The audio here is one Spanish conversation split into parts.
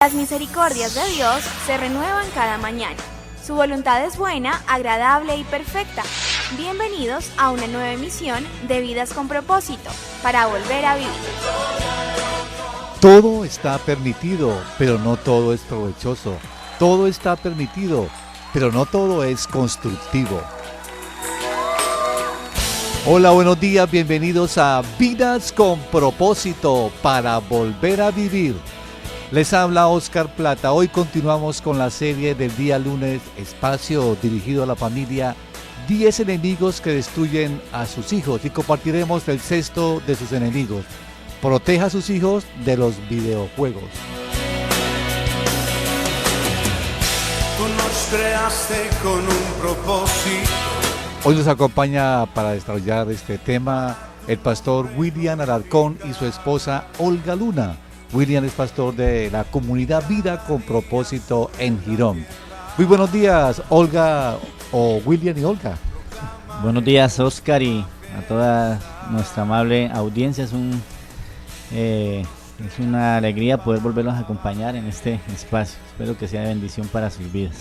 Las misericordias de Dios se renuevan cada mañana. Su voluntad es buena, agradable y perfecta. Bienvenidos a una nueva emisión de Vidas con Propósito, para volver a vivir. Todo está permitido, pero no todo es provechoso. Todo está permitido, pero no todo es constructivo. Hola, buenos días, bienvenidos a Vidas con Propósito, para volver a vivir. Les habla Oscar Plata. Hoy continuamos con la serie del día lunes, espacio dirigido a la familia, 10 enemigos que destruyen a sus hijos, y compartiremos el sexto de sus enemigos: proteja a sus hijos de los videojuegos. Tú nos creaste con un propósito. Hoy nos acompaña para desarrollar este tema el pastor William Alarcón y su esposa Olga Luna. William es pastor de la comunidad Vida con Propósito en Girón. Muy buenos días, Olga, o William y Olga. Buenos días, Oscar, y a toda nuestra amable audiencia. Es una alegría poder volverlos a acompañar en este espacio. Espero que sea de bendición para sus vidas.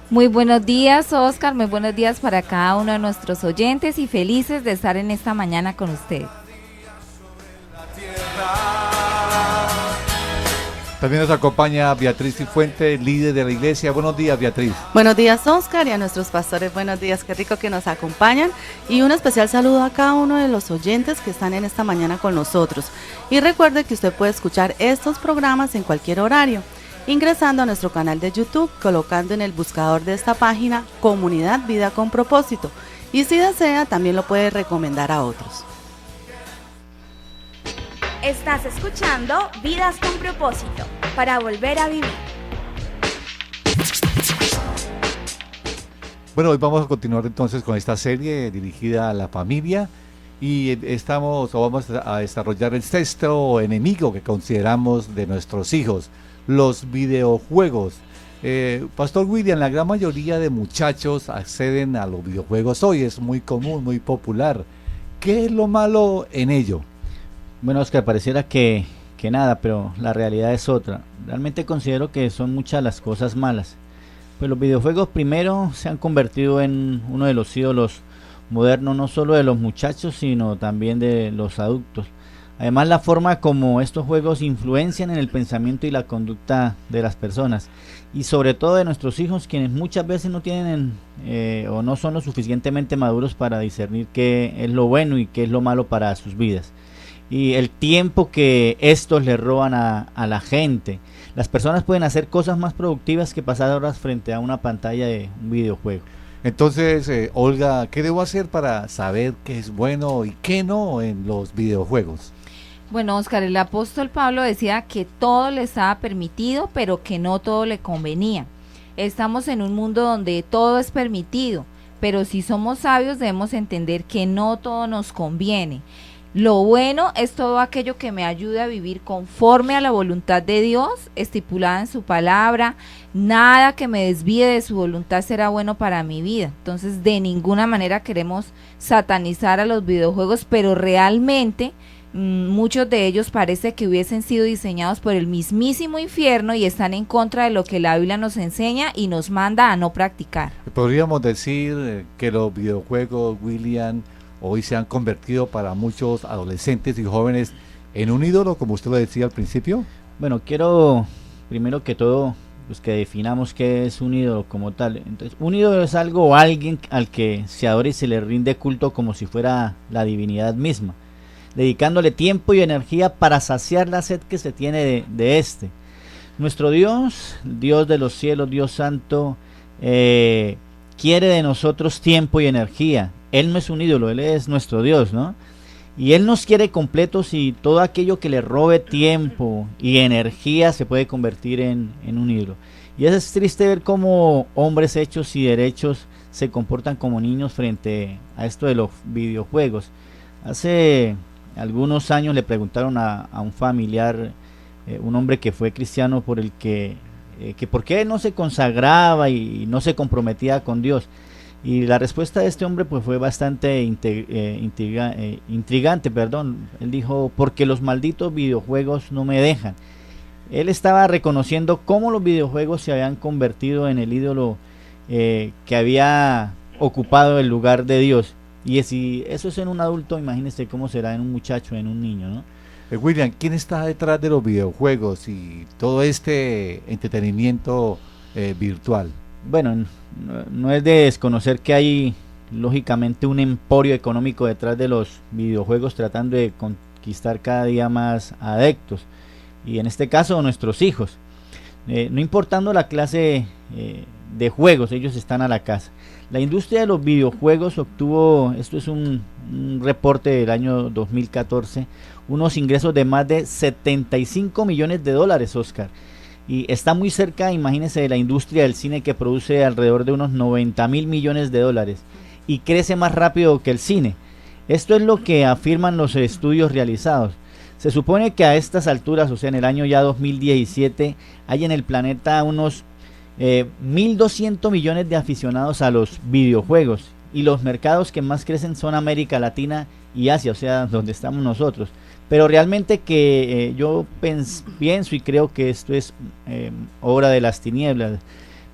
Muy buenos días, Oscar, muy buenos días para cada uno de nuestros oyentes y felices de estar en esta mañana con ustedes. También nos acompaña Beatriz Cifuentes, líder de la iglesia. Buenos días, Beatriz. Buenos días, Oscar, y a nuestros pastores, buenos días, qué rico que nos acompañan. Y un especial saludo a cada uno de los oyentes que están en esta mañana con nosotros. Y recuerde que usted puede escuchar estos programas en cualquier horario, ingresando a nuestro canal de YouTube, colocando en el buscador de esta página Comunidad Vida con Propósito. Y si desea, también lo puede recomendar a otros. Estás escuchando Vidas con Propósito, para volver a vivir. Bueno, hoy vamos a continuar entonces con esta serie dirigida a la familia, y vamos a desarrollar el sexto enemigo que consideramos de nuestros hijos: los videojuegos. Pastor William, la gran mayoría de muchachos acceden a los videojuegos hoy, es muy común, muy popular. ¿Qué es lo malo en ello? Bueno, Oscar, pareciera que nada, pero la realidad es otra. Realmente considero que son muchas las cosas malas. Pues los videojuegos primero se han convertido en uno de los ídolos modernos, no solo de los muchachos, sino también de los adultos. Además, la forma como estos juegos influencian en el pensamiento y la conducta de las personas, y sobre todo de nuestros hijos, quienes muchas veces no tienen o no son lo suficientemente maduros para discernir qué es lo bueno y qué es lo malo para sus vidas. Y el tiempo que estos le roban a la gente. Las personas pueden hacer cosas más productivas que pasar horas frente a una pantalla de un videojuego. Entonces, Olga, ¿qué debo hacer para saber qué es bueno y qué no en los videojuegos? Bueno, Oscar, el apóstol Pablo decía que todo le estaba permitido, pero que no todo le convenía. Estamos en un mundo donde todo es permitido, pero si somos sabios debemos entender que no todo nos conviene. Lo bueno es todo aquello que me ayude a vivir conforme a la voluntad de Dios, estipulada en su palabra. Nada que me desvíe de su voluntad será bueno para mi vida. Entonces, de ninguna manera queremos satanizar a los videojuegos, pero realmente muchos de ellos parece que hubiesen sido diseñados por el mismísimo infierno y están en contra de lo que la Biblia nos enseña y nos manda a no practicar. Podríamos decir que los videojuegos, William, hoy se han convertido para muchos adolescentes y jóvenes en un ídolo, como usted lo decía al principio. Bueno, quiero primero que todo pues que definamos qué es un ídolo como tal. Entonces, un ídolo es algo o alguien al que se adora y se le rinde culto como si fuera la divinidad misma, dedicándole tiempo y energía para saciar la sed que se tiene de este. Nuestro Dios, Dios de los cielos, Dios santo, quiere de nosotros tiempo y energía. Él no es un ídolo, Él es nuestro Dios, ¿no? Y Él nos quiere completos, y todo aquello que le robe tiempo y energía se puede convertir en un ídolo. Y es triste ver cómo hombres hechos y derechos se comportan como niños frente a esto de los videojuegos. Hace algunos años le preguntaron a un familiar, un hombre que fue cristiano, por el que por qué no se consagraba y no se comprometía con Dios. Y la respuesta de este hombre pues fue bastante intrigante. Él dijo: porque los malditos videojuegos no me dejan. Él estaba reconociendo cómo los videojuegos se habían convertido en el ídolo que había ocupado el lugar de Dios. Y si eso es en un adulto, imagínese cómo será en un muchacho, en un niño, ¿no? William, ¿quién está detrás de los videojuegos y todo este entretenimiento virtual? Bueno, no es de desconocer que hay lógicamente un emporio económico detrás de los videojuegos tratando de conquistar cada día más adeptos, y en este caso nuestros hijos. No importando la clase de juegos, ellos están a la casa. La industria de los videojuegos obtuvo, esto es un reporte del año 2014, unos ingresos de más de 75 millones de dólares, Oscar. Y está muy cerca, imagínense, de la industria del cine, que produce alrededor de unos 90 mil millones de dólares y crece más rápido que el cine. Esto es lo que afirman los estudios realizados. Se supone que a estas alturas, o sea en el año ya 2017, hay en el planeta unos 1.200 millones de aficionados a los videojuegos, y los mercados que más crecen son América Latina y Asia, o sea donde estamos nosotros. Pero realmente que yo pienso y creo que esto es obra de las tinieblas.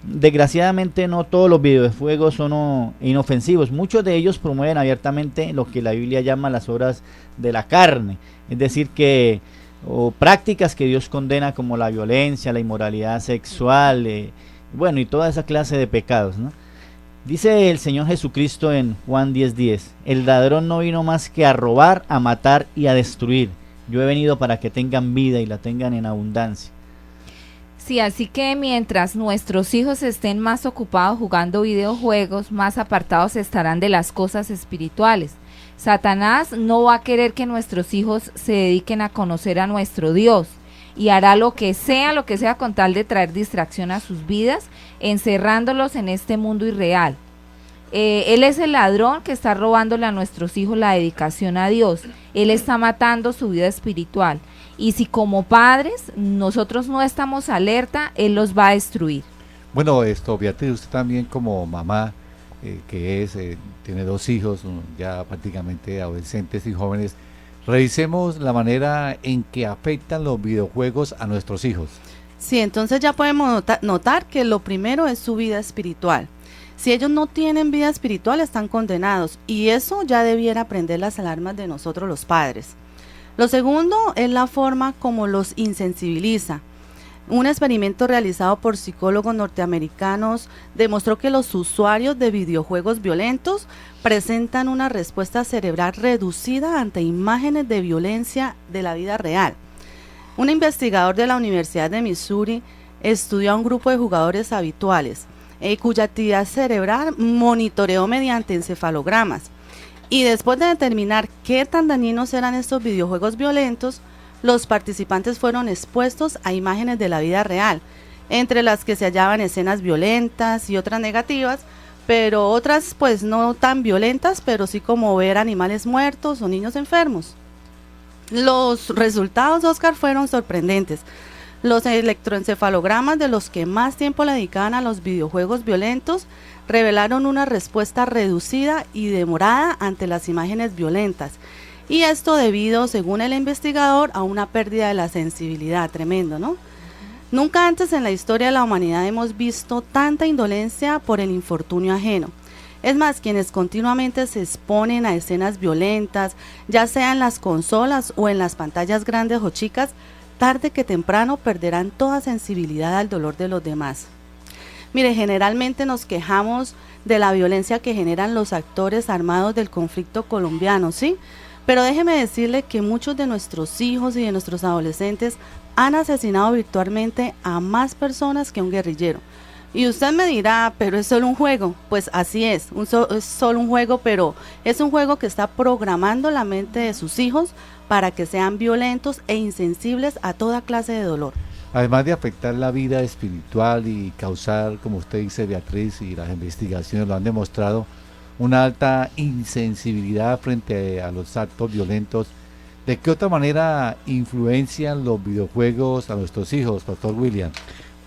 Desgraciadamente no todos los videojuegos son inofensivos. Muchos de ellos promueven abiertamente lo que la Biblia llama las obras de la carne, es decir o prácticas que Dios condena, como la violencia, la inmoralidad sexual, bueno, y toda esa clase de pecados, ¿no? Dice el Señor Jesucristo en Juan 10:10, el ladrón no vino más que a robar, a matar y a destruir. Yo he venido para que tengan vida y la tengan en abundancia. Sí, así que mientras nuestros hijos estén más ocupados jugando videojuegos, más apartados estarán de las cosas espirituales. Satanás no va a querer que nuestros hijos se dediquen a conocer a nuestro Dios, y hará lo que sea con tal de traer distracción a sus vidas, encerrándolos en este mundo irreal. Él es el ladrón que está robándole a nuestros hijos la dedicación a Dios. Él está matando su vida espiritual. Y si como padres nosotros no estamos alerta, Él los va a destruir. Bueno, Beatriz, usted también como mamá, tiene 2 hijos, ya prácticamente adolescentes y jóvenes, revisemos la manera en que afectan los videojuegos a nuestros hijos. Sí, entonces ya podemos notar que lo primero es su vida espiritual. Si ellos no tienen vida espiritual, están condenados, y eso ya debiera prender las alarmas de nosotros los padres. Lo segundo es la forma como los insensibiliza. Un experimento realizado por psicólogos norteamericanos demostró que los usuarios de videojuegos violentos presentan una respuesta cerebral reducida ante imágenes de violencia de la vida real. Un investigador de la Universidad de Missouri estudió a un grupo de jugadores habituales, cuya actividad cerebral monitoreó mediante encefalogramas. Y después de determinar qué tan dañinos eran estos videojuegos violentos, los participantes fueron expuestos a imágenes de la vida real, entre las que se hallaban escenas violentas y otras negativas, pero otras pues no tan violentas, pero sí como ver animales muertos o niños enfermos. Los resultados, Oscar, fueron sorprendentes. Los electroencefalogramas de los que más tiempo le dedicaban a los videojuegos violentos revelaron una respuesta reducida y demorada ante las imágenes violentas. Y esto debido, según el investigador, a una pérdida de la sensibilidad. Tremendo, ¿no? Nunca antes en la historia de la humanidad hemos visto tanta indolencia por el infortunio ajeno. Es más, quienes continuamente se exponen a escenas violentas, ya sea en las consolas o en las pantallas grandes o chicas, tarde que temprano perderán toda sensibilidad al dolor de los demás. Mire, generalmente nos quejamos de la violencia que generan los actores armados del conflicto colombiano, ¿sí? Pero déjeme decirle que muchos de nuestros hijos y de nuestros adolescentes han asesinado virtualmente a más personas que un guerrillero. Y usted me dirá, pero es solo un juego. Pues así es solo un juego, pero es un juego que está programando la mente de sus hijos para que sean violentos e insensibles a toda clase de dolor. Además de afectar la vida espiritual y causar, como usted dice, Beatriz, y las investigaciones lo han demostrado, una alta insensibilidad frente a los actos violentos, ¿de qué otra manera influencian los videojuegos a nuestros hijos, Pastor William?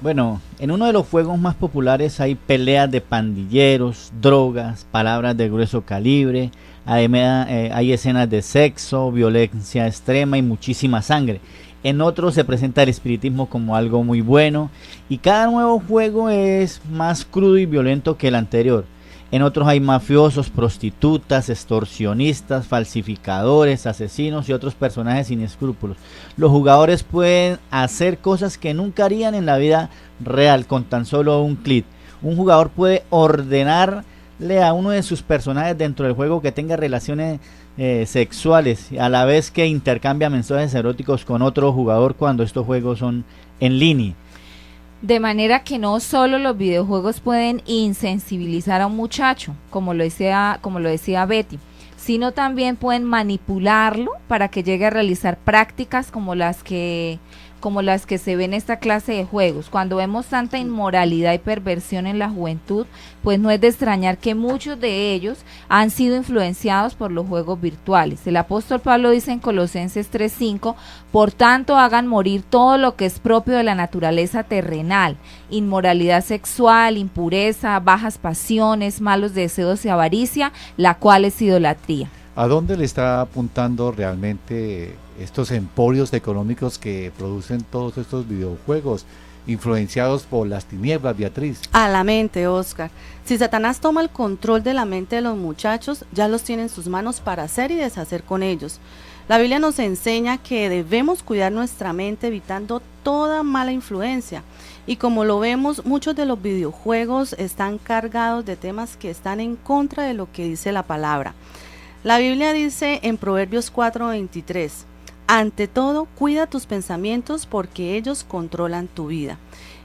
Bueno, en uno de los juegos más populares hay peleas de pandilleros, drogas, palabras de grueso calibre, además hay escenas de sexo, violencia extrema y muchísima sangre. En otros se presenta el espiritismo como algo muy bueno y cada nuevo juego es más crudo y violento que el anterior. En otros hay mafiosos, prostitutas, extorsionistas, falsificadores, asesinos y otros personajes sin escrúpulos. Los jugadores pueden hacer cosas que nunca harían en la vida real con tan solo un clic. Un jugador puede ordenarle a uno de sus personajes dentro del juego que tenga relaciones sexuales, a la vez que intercambia mensajes eróticos con otro jugador cuando estos juegos son en línea. De manera que no solo los videojuegos pueden insensibilizar a un muchacho, como lo decía Betty, sino también pueden manipularlo para que llegue a realizar prácticas como las que se ven en esta clase de juegos. Cuando vemos tanta inmoralidad y perversión en la juventud, pues no es de extrañar que muchos de ellos han sido influenciados por los juegos virtuales. El apóstol Pablo dice en Colosenses 3:5, por tanto hagan morir todo lo que es propio de la naturaleza terrenal, inmoralidad sexual, impureza, bajas pasiones, malos deseos y avaricia, la cual es idolatría. ¿A dónde le está apuntando realmente estos emporios económicos que producen todos estos videojuegos, influenciados por las tinieblas, Beatriz? A la mente, Oscar. Si Satanás toma el control de la mente de los muchachos, ya los tiene en sus manos para hacer y deshacer con ellos. La Biblia nos enseña que debemos cuidar nuestra mente evitando toda mala influencia. Y como lo vemos, muchos de los videojuegos están cargados de temas que están en contra de lo que dice la palabra. La Biblia dice en Proverbios 4:23, ante todo, cuida tus pensamientos porque ellos controlan tu vida.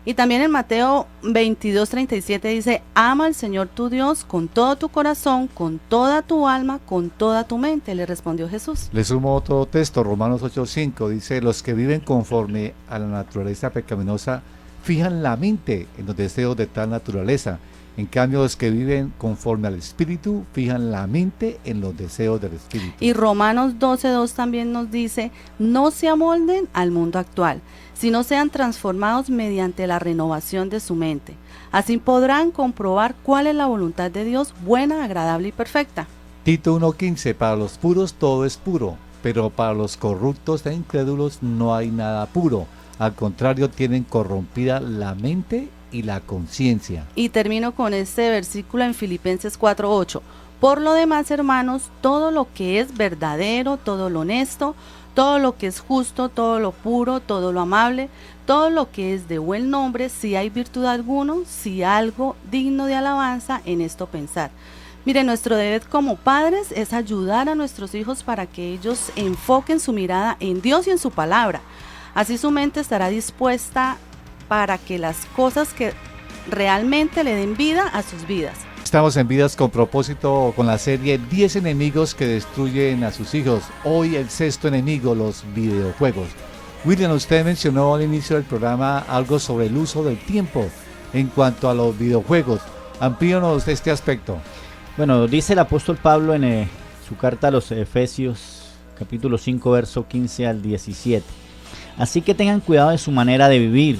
Y también en Mateo 22:37 dice, ama al Señor tu Dios con todo tu corazón, con toda tu alma, con toda tu mente, le respondió Jesús. Le sumo otro texto, Romanos 8:5, dice, los que viven conforme a la naturaleza pecaminosa fijan la mente en los deseos de tal naturaleza. En cambio, los que viven conforme al Espíritu fijan la mente en los deseos del Espíritu. Y Romanos 12:2 también nos dice, no se amolden al mundo actual, sino sean transformados mediante la renovación de su mente. Así podrán comprobar cuál es la voluntad de Dios, buena, agradable y perfecta. Tito 1:15, para los puros todo es puro, pero para los corruptos e incrédulos no hay nada puro. Al contrario, tienen corrompida la mente y la conciencia. Y termino con este versículo en Filipenses 4:8. Por lo demás, hermanos, todo lo que es verdadero, todo lo honesto, todo lo que es justo, todo lo puro, todo lo amable, todo lo que es de buen nombre, si hay virtud alguno, si algo digno de alabanza, en esto pensar. Mire, nuestro deber como padres es ayudar a nuestros hijos para que ellos enfoquen su mirada en Dios y en su palabra. Así su mente estará dispuesta para que las cosas que realmente le den vida a sus vidas. Estamos en Vidas con Propósito con la serie 10 enemigos que destruyen a sus hijos. Hoy el sexto enemigo, los videojuegos. William, usted mencionó al inicio del programa algo sobre el uso del tiempo en cuanto a los videojuegos. Amplíanos este aspecto. Bueno, dice el apóstol Pablo en su carta a los Efesios, capítulo 5, verso 15 al 17. Así que tengan cuidado de su manera de vivir.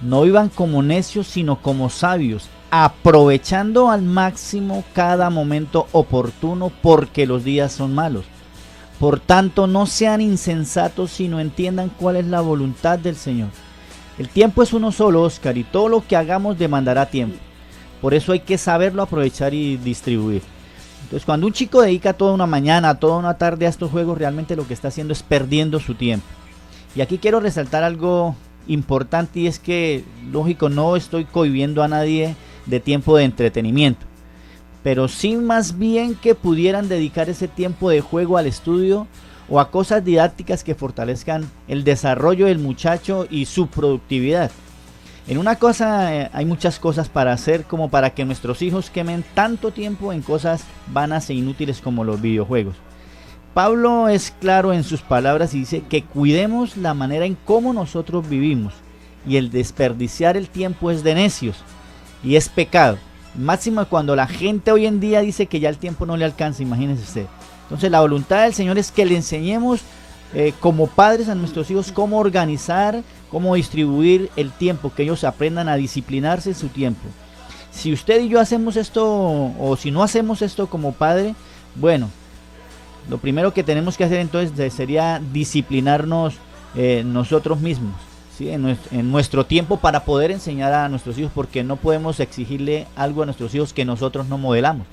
No vivan como necios, sino como sabios, aprovechando al máximo cada momento oportuno, porque los días son malos. Por tanto, no sean insensatos, sino entiendan cuál es la voluntad del Señor. El tiempo es uno solo, Oscar, y todo lo que hagamos demandará tiempo. Por eso hay que saberlo aprovechar y distribuir. Entonces, cuando un chico dedica toda una mañana, toda una tarde a estos juegos, realmente lo que está haciendo es perdiendo su tiempo. Y aquí quiero resaltar algo importante, y es que, lógico, no estoy cohibiendo a nadie de tiempo de entretenimiento, pero sí más bien que pudieran dedicar ese tiempo de juego al estudio o a cosas didácticas que fortalezcan el desarrollo del muchacho y su productividad. En una cosa hay muchas cosas para hacer, como para que nuestros hijos quemen tanto tiempo en cosas vanas e inútiles como los videojuegos. Pablo es claro en sus palabras y dice que cuidemos la manera en cómo nosotros vivimos, y el desperdiciar el tiempo es de necios y es pecado. Máximo cuando la gente hoy en día dice que ya el tiempo no le alcanza, imagínese usted. Entonces la voluntad del Señor es que le enseñemos como padres a nuestros hijos cómo organizar, cómo distribuir el tiempo, que ellos aprendan a disciplinarse en su tiempo. Si usted y yo hacemos esto, o si no hacemos esto como padre, bueno, lo primero que tenemos que hacer entonces sería disciplinarnos nosotros mismos, ¿sí? En nuestro tiempo para poder enseñar a nuestros hijos, porque no podemos exigirle algo a nuestros hijos que nosotros no modelamos.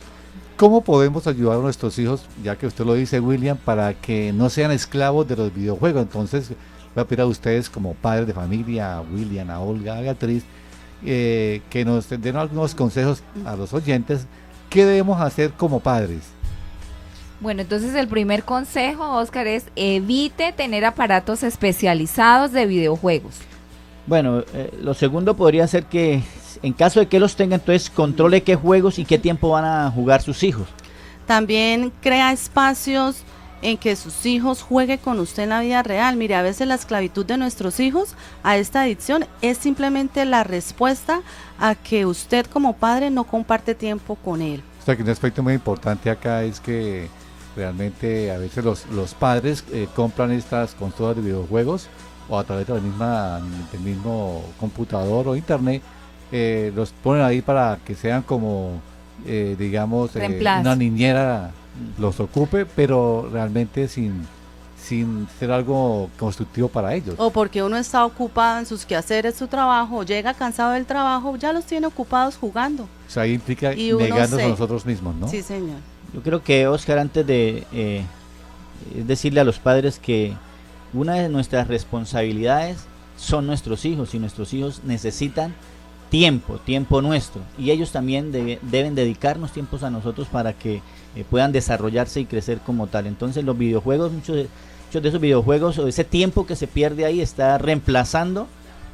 ¿Cómo podemos ayudar a nuestros hijos, ya que usted lo dice, William, para que no sean esclavos de los videojuegos? Entonces, voy a pedir a ustedes como padres de familia, a William, a Olga, a Beatriz, que nos den algunos consejos a los oyentes. ¿Qué debemos hacer como padres? Bueno, entonces el primer consejo, Oscar, es evite tener aparatos especializados de videojuegos. Bueno, lo segundo podría ser que en caso de que los tenga, entonces controle qué juegos y qué tiempo van a jugar sus hijos. También crea espacios en que sus hijos jueguen con usted en la vida real. Mire, a veces la esclavitud de nuestros hijos a esta adicción es simplemente la respuesta a que usted como padre no comparte tiempo con él. O sea, que un aspecto muy importante acá es que realmente a veces los padres compran estas consolas de videojuegos o a través de del mismo computador o internet, los ponen ahí para que sean como, digamos, una niñera los ocupe, pero realmente sin ser algo constructivo para ellos. O porque uno está ocupado en sus quehaceres, su trabajo, llega cansado del trabajo, ya los tiene ocupados jugando. O sea, ahí implica negarnos a nosotros mismos, ¿no? Sí, señor. Yo creo que, Oscar, antes de decirle a los padres que una de nuestras responsabilidades son nuestros hijos, y nuestros hijos necesitan tiempo nuestro, y ellos también deben dedicarnos tiempos a nosotros para que puedan desarrollarse y crecer como tal. Entonces los videojuegos, muchos de esos videojuegos, o ese tiempo que se pierde ahí, está reemplazando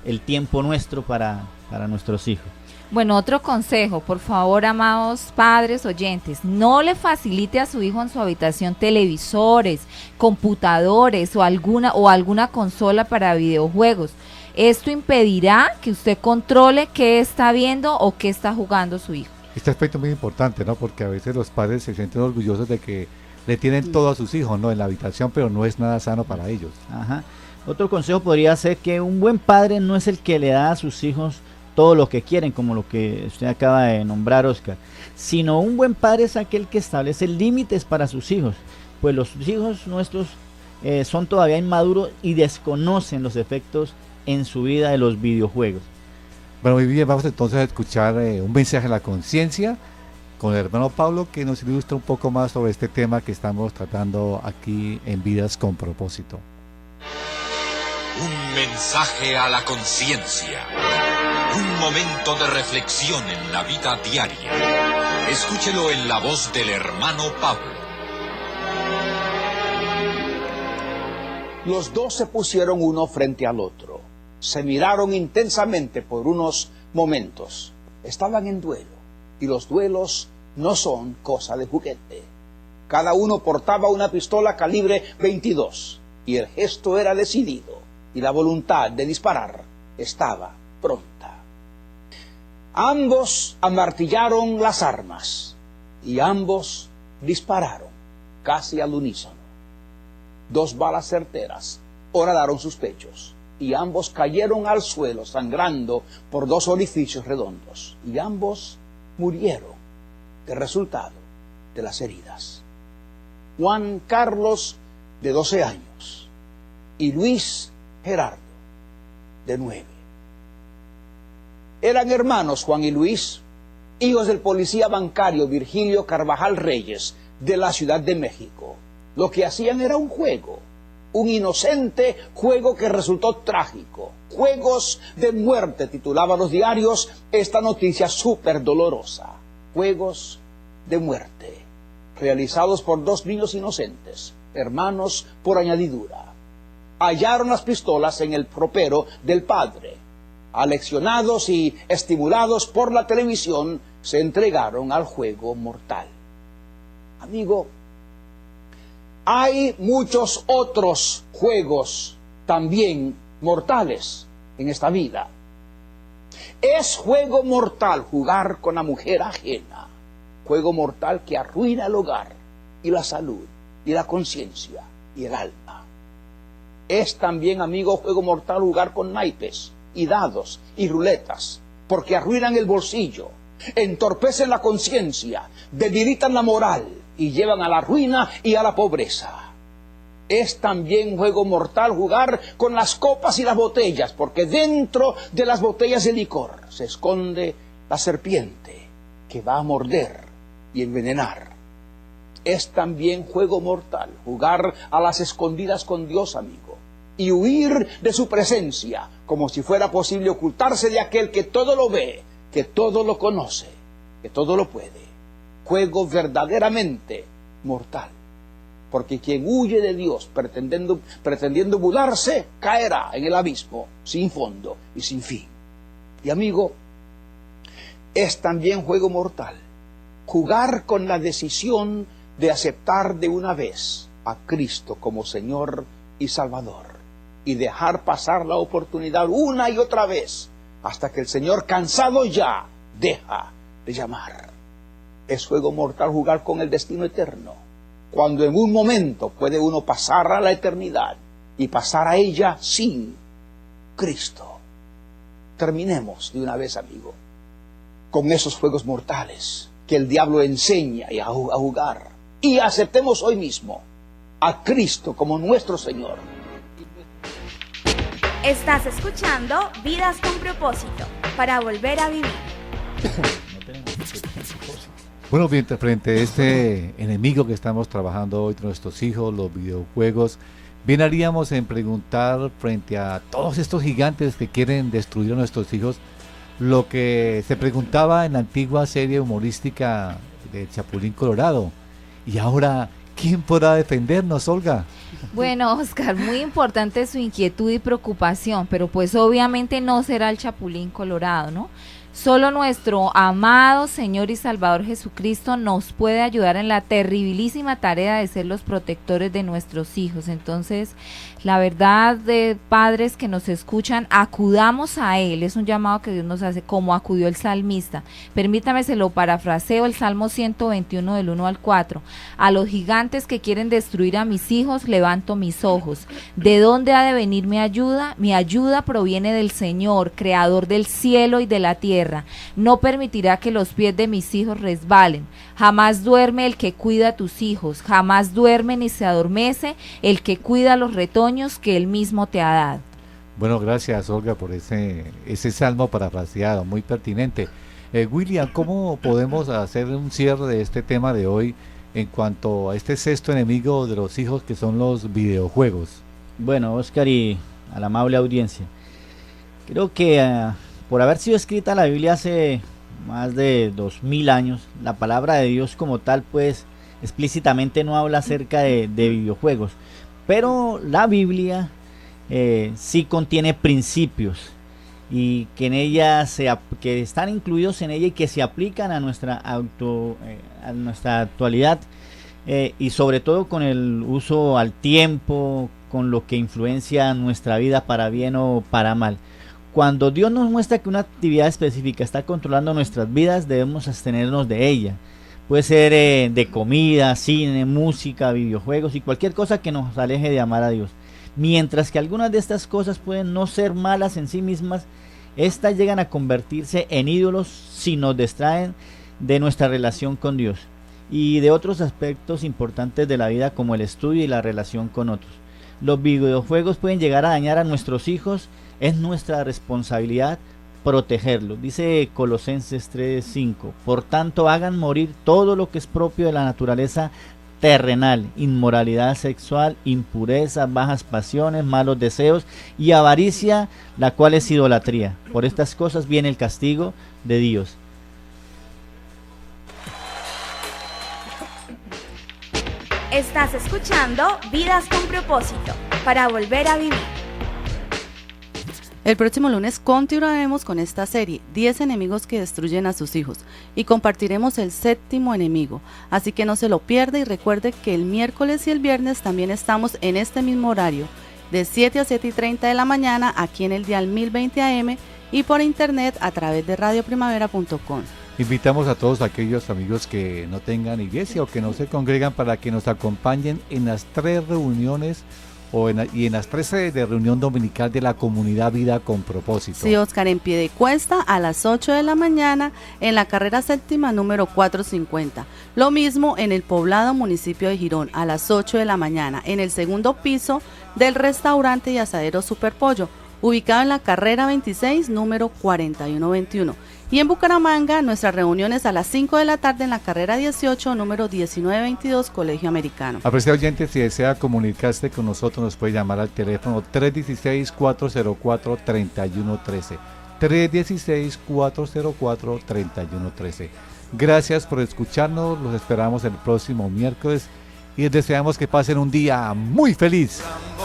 el tiempo nuestro para nuestros hijos. Bueno, otro consejo, por favor, amados padres oyentes, no le facilite a su hijo en su habitación televisores, computadores o alguna consola para videojuegos. Esto impedirá que usted controle qué está viendo o qué está jugando su hijo. Este aspecto es muy importante, ¿no? Porque a veces los padres se sienten orgullosos de que le tienen todo a sus hijos, ¿no? En la habitación, pero no es nada sano para ellos. Ajá. Otro consejo podría ser que un buen padre no es el que le da a sus hijos todo lo que quieren, como lo que usted acaba de nombrar, Oscar, sino un buen padre es aquel que establece límites para sus hijos, pues los hijos nuestros son todavía inmaduros y desconocen los efectos en su vida de los videojuegos. Bueno, muy bien, vamos entonces a escuchar un mensaje a la conciencia con el hermano Pablo, que nos ilustra un poco más sobre este tema que estamos tratando aquí en Vidas con Propósito. Un mensaje a la conciencia. Un momento de reflexión en la vida diaria. Escúchelo en la voz del hermano Pablo. Los dos se pusieron uno frente al otro. Se miraron intensamente por unos momentos. Estaban en duelo, y los duelos no son cosa de juguete. Cada uno portaba una pistola calibre 22, y el gesto era decidido, y la voluntad de disparar estaba pronta. Ambos amartillaron las armas, y ambos dispararon, casi al unísono. 2 balas certeras horadaron sus pechos, y ambos cayeron al suelo sangrando por 2 orificios redondos, y ambos murieron de resultado de las heridas. Juan Carlos, de 12 años, y Luis Gerardo, de 9. Eran hermanos Juan y Luis, hijos del policía bancario Virgilio Carvajal Reyes, de la Ciudad de México. Lo que hacían era un juego, un inocente juego que resultó trágico. Juegos de muerte, titulaban los diarios esta noticia súper dolorosa. Juegos de muerte, realizados por 2 niños inocentes, hermanos por añadidura. Hallaron las pistolas en el ropero del padre. Aleccionados y estimulados por la televisión, se entregaron al juego mortal. Amigo, hay muchos otros juegos también mortales en esta vida. Es juego mortal jugar con la mujer ajena. Juego mortal que arruina el hogar y la salud y la conciencia y el alma. Es también, amigo, juego mortal jugar con naipes y dados y ruletas, porque arruinan el bolsillo, entorpecen la conciencia, debilitan la moral y llevan a la ruina y a la pobreza. Es también juego mortal jugar con las copas y las botellas, porque dentro de las botellas de licor se esconde la serpiente que va a morder y envenenar. Es también juego mortal jugar a las escondidas con Dios, amigo, y huir de su presencia, como si fuera posible ocultarse de aquel que todo lo ve, que todo lo conoce, que todo lo puede. Juego verdaderamente mortal. Porque quien huye de Dios pretendiendo burlarse, caerá en el abismo sin fondo y sin fin. Y amigo, es también juego mortal jugar con la decisión de aceptar de una vez a Cristo como Señor y Salvador y dejar pasar la oportunidad una y otra vez hasta que el Señor, cansado ya, deja de llamar. Es juego mortal jugar con el destino eterno, cuando en un momento puede uno pasar a la eternidad y pasar a ella sin Cristo. Terminemos de una vez, amigo, con esos juegos mortales que el diablo enseña a jugar, y aceptemos hoy mismo a Cristo como nuestro Señor. Estás escuchando Vidas con Propósito, para volver a vivir. Bueno, bien, frente a este enemigo que estamos trabajando hoy, nuestros hijos, los videojuegos, bien haríamos en preguntar frente a todos estos gigantes que quieren destruir a nuestros hijos, lo que se preguntaba en la antigua serie humorística de Chapulín Colorado. Y ahora, ¿quién podrá defendernos, Olga? Bueno, Oscar, muy importante su inquietud y preocupación, pero pues obviamente no será el Chapulín Colorado, ¿no? Solo nuestro amado Señor y Salvador Jesucristo nos puede ayudar en la terribilísima tarea de ser los protectores de nuestros hijos. Entonces, la verdad, de padres que nos escuchan, acudamos a Él. Es un llamado que Dios nos hace, como acudió el salmista. Permítame, se lo parafraseo, el Salmo 121 del 1 al 4. A los gigantes que quieren destruir a mis hijos, levanto mis ojos. ¿De dónde ha de venir mi ayuda? Mi ayuda proviene del Señor, creador del cielo y de la tierra. No permitirá que los pies de mis hijos resbalen. Jamás duerme el que cuida a tus hijos, jamás duerme ni se adormece el que cuida los retoños que él mismo te ha dado. Bueno, gracias, Olga, por ese salmo parafraseado, muy pertinente. William, ¿cómo podemos hacer un cierre de este tema de hoy en cuanto a este sexto enemigo de los hijos, que son los videojuegos? Bueno, Oscar, y a la amable audiencia, creo que por haber sido escrita la Biblia hace más de 2000 años, la palabra de Dios como tal, pues explícitamente no habla acerca de videojuegos, pero la Biblia sí contiene principios y que en ella que están incluidos en ella y que se aplican a nuestra actualidad, y sobre todo con el uso al tiempo, con lo que influencia nuestra vida para bien o para mal. Cuando Dios nos muestra que una actividad específica está controlando nuestras vidas, debemos abstenernos de ella. Puede ser de comida, cine, música, videojuegos y cualquier cosa que nos aleje de amar a Dios. Mientras que algunas de estas cosas pueden no ser malas en sí mismas, estas llegan a convertirse en ídolos si nos distraen de nuestra relación con Dios y de otros aspectos importantes de la vida, como el estudio y la relación con otros. Los videojuegos pueden llegar a dañar a nuestros hijos. Es nuestra responsabilidad protegerlos. Dice Colosenses 3:5. Por tanto, hagan morir todo lo que es propio de la naturaleza terrenal: inmoralidad sexual, impureza, bajas pasiones, malos deseos y avaricia, la cual es idolatría. Por estas cosas viene el castigo de Dios. Estás escuchando Vidas con Propósito, para volver a vivir. El próximo lunes continuaremos con esta serie, 10 enemigos que destruyen a sus hijos, y compartiremos el séptimo enemigo, así que no se lo pierda y recuerde que el miércoles y el viernes también estamos en este mismo horario, de 7 a 7:30 de la mañana, aquí en el dial 1020 AM y por internet a través de radioprimavera.com. Invitamos a todos aquellos amigos que no tengan iglesia o que no se congregan para que nos acompañen en las 3 reuniones y en las 3 sedes de reunión dominical de la comunidad Vida con Propósito. Sí, Oscar, en Piedecuesta a las 8 de la mañana, en la carrera séptima número 450. Lo mismo en el poblado municipio de Girón a las 8 de la mañana, en el segundo piso del restaurante y asadero Superpollo, ubicado en la carrera 26 número 4121. Y en Bucaramanga, nuestras reuniones a las 5 de la tarde en la carrera 18, número 1922, Colegio Americano. Apreciado oyente, si desea comunicarse con nosotros, nos puede llamar al teléfono 316-404-3113. 316-404-3113. Gracias por escucharnos, los esperamos el próximo miércoles y les deseamos que pasen un día muy feliz.